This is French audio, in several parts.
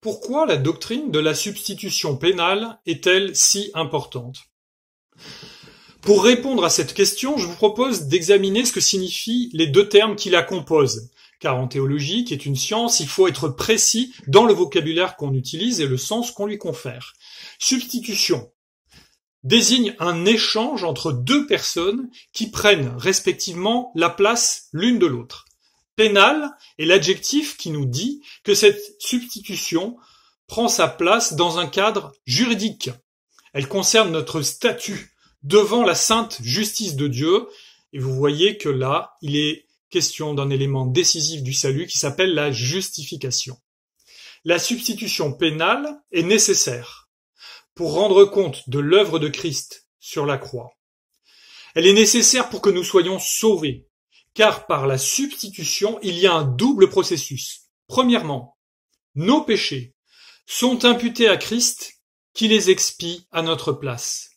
Pourquoi la doctrine de la substitution pénale est-elle si importante? Pour répondre à cette question, je vous propose d'examiner ce que signifient les deux termes qui la composent. Car en théologie, qui est une science, il faut être précis dans le vocabulaire qu'on utilise et le sens qu'on lui confère. Substitution désigne un échange entre deux personnes qui prennent respectivement la place l'une de l'autre. Pénal est l'adjectif qui nous dit que cette substitution prend sa place dans un cadre juridique. Elle concerne notre statut devant la sainte justice de Dieu, et vous voyez que là, il est question d'un élément décisif du salut qui s'appelle la justification. La substitution pénale est nécessaire pour rendre compte de l'œuvre de Christ sur la croix. Elle est nécessaire pour que nous soyons sauvés, car par la substitution, il y a un double processus. Premièrement, nos péchés sont imputés à Christ qui les expie à notre place.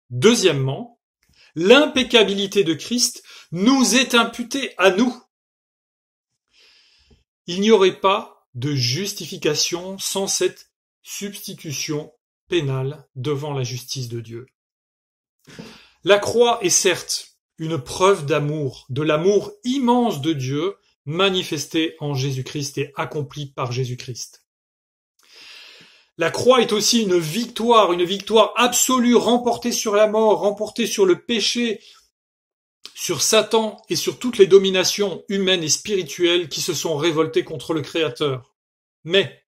Deuxièmement, l'impeccabilité de Christ nous est imputée à nous. Il n'y aurait pas de justification sans cette substitution pénale devant la justice de Dieu. La croix est certes une preuve d'amour, de l'amour immense de Dieu manifesté en Jésus-Christ et accompli par Jésus-Christ. La croix est aussi une victoire absolue, remportée sur la mort, remportée sur le péché, sur Satan et sur toutes les dominations humaines et spirituelles qui se sont révoltées contre le Créateur. Mais,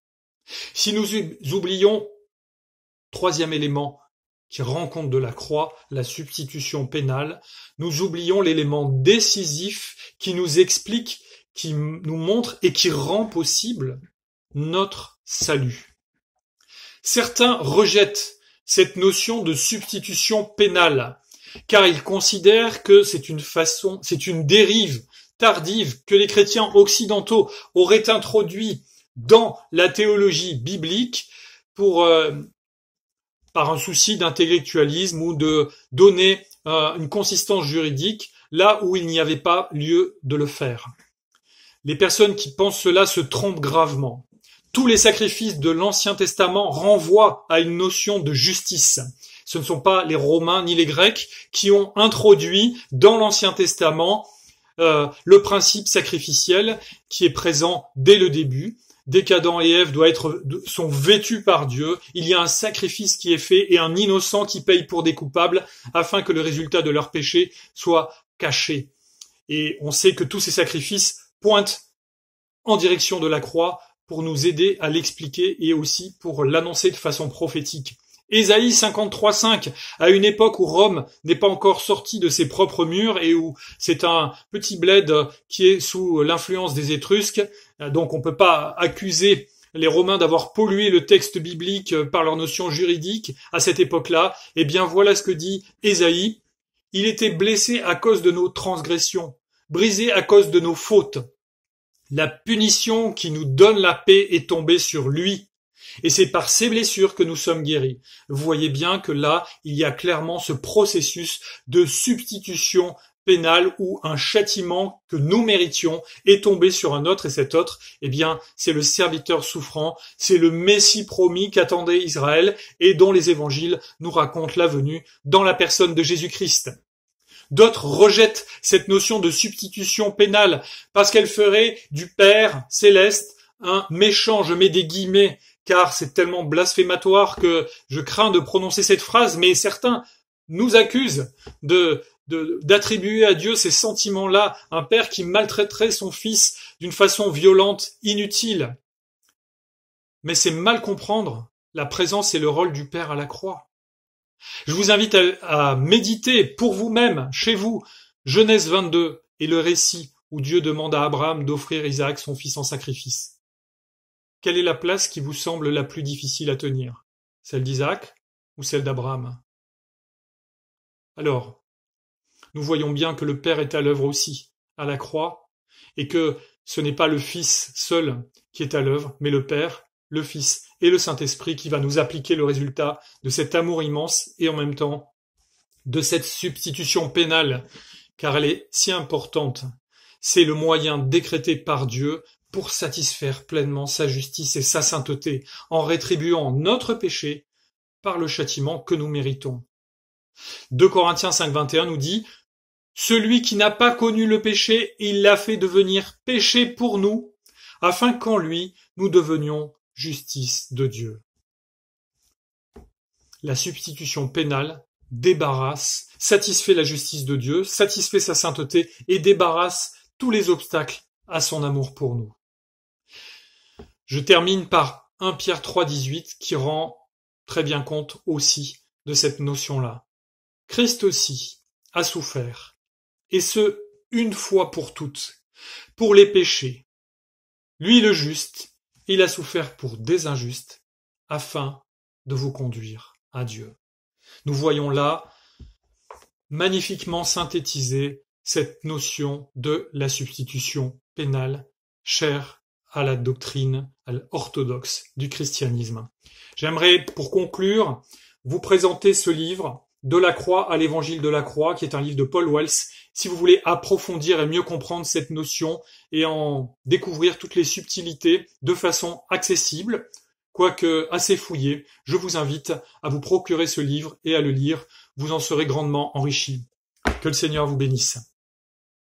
si nous oublions, troisième élément qui rend compte de la croix, la substitution pénale, nous oublions l'élément décisif qui nous explique, qui nous montre et qui rend possible notre salut. Certains rejettent cette notion de substitution pénale, car ils considèrent que c'est une dérive tardive que les chrétiens occidentaux auraient introduit dans la théologie biblique par un souci d'intellectualisme ou de donner une consistance juridique là où il n'y avait pas lieu de le faire. Les personnes qui pensent cela se trompent gravement. Tous les sacrifices de l'Ancien Testament renvoient à une notion de justice. Ce ne sont pas les Romains ni les Grecs qui ont introduit dans l'Ancien Testament le principe sacrificiel qui est présent dès le début. Dès qu'Adam et Ève sont vêtus par Dieu, il y a un sacrifice qui est fait et un innocent qui paye pour des coupables afin que le résultat de leur péché soit caché. Et on sait que tous ces sacrifices pointent en direction de la croix pour nous aider à l'expliquer et aussi pour l'annoncer de façon prophétique. Ésaïe 53:5, à une époque où Rome n'est pas encore sortie de ses propres murs et où c'est un petit bled qui est sous l'influence des Étrusques, donc on ne peut pas accuser les Romains d'avoir pollué le texte biblique par leurs notions juridiques à cette époque-là. Eh bien voilà ce que dit Ésaïe. Il était blessé à cause de nos transgressions, brisé à cause de nos fautes. La punition qui nous donne la paix est tombée sur lui. Et c'est par ces blessures que nous sommes guéris. Vous voyez bien que là, il y a clairement ce processus de substitution pénale où un châtiment que nous méritions est tombé sur un autre et cet autre, eh bien, c'est le serviteur souffrant, c'est le Messie promis qu'attendait Israël et dont les évangiles nous racontent la venue dans la personne de Jésus-Christ. D'autres rejettent cette notion de substitution pénale parce qu'elle ferait du Père céleste un méchant, je mets des guillemets, car c'est tellement blasphématoire que je crains de prononcer cette phrase, mais certains nous accusent d'attribuer à Dieu ces sentiments-là, un père qui maltraiterait son fils d'une façon violente, inutile. Mais c'est mal comprendre la présence et le rôle du Père à la croix. Je vous invite à méditer pour vous-même, chez vous, Genèse 22 et le récit où Dieu demande à Abraham d'offrir Isaac, son fils, en sacrifice. Quelle est la place qui vous semble la plus difficile à tenir? Celle d'Isaac ou celle d'Abraham? Alors, nous voyons bien que le Père est à l'œuvre aussi, à la croix, et que ce n'est pas le Fils seul qui est à l'œuvre, mais le Père, le Fils et le Saint-Esprit qui va nous appliquer le résultat de cet amour immense et en même temps de cette substitution pénale, car elle est si importante. C'est le moyen décrété par Dieu pour satisfaire pleinement sa justice et sa sainteté, en rétribuant notre péché par le châtiment que nous méritons. 2 Corinthiens 5,21 nous dit « Celui qui n'a pas connu le péché, il l'a fait devenir péché pour nous, afin qu'en lui, nous devenions justice de Dieu. » La substitution pénale débarrasse, satisfait la justice de Dieu, satisfait sa sainteté et débarrasse tous les obstacles à son amour pour nous. Je termine par 1 Pierre 3,18 qui rend très bien compte aussi de cette notion-là. Christ aussi a souffert, et ce, une fois pour toutes, pour les péchés. Lui le juste, il a souffert pour des injustes, afin de vous conduire à Dieu. Nous voyons là magnifiquement synthétiser cette notion de la substitution pénale, chère à la doctrine orthodoxe du christianisme. J'aimerais, pour conclure, vous présenter ce livre, De la croix à l'évangile de la croix, qui est un livre de Paul Wells, si vous voulez approfondir et mieux comprendre cette notion et en découvrir toutes les subtilités de façon accessible, quoique assez fouillée, je vous invite à vous procurer ce livre et à le lire, vous en serez grandement enrichis. Que le Seigneur vous bénisse.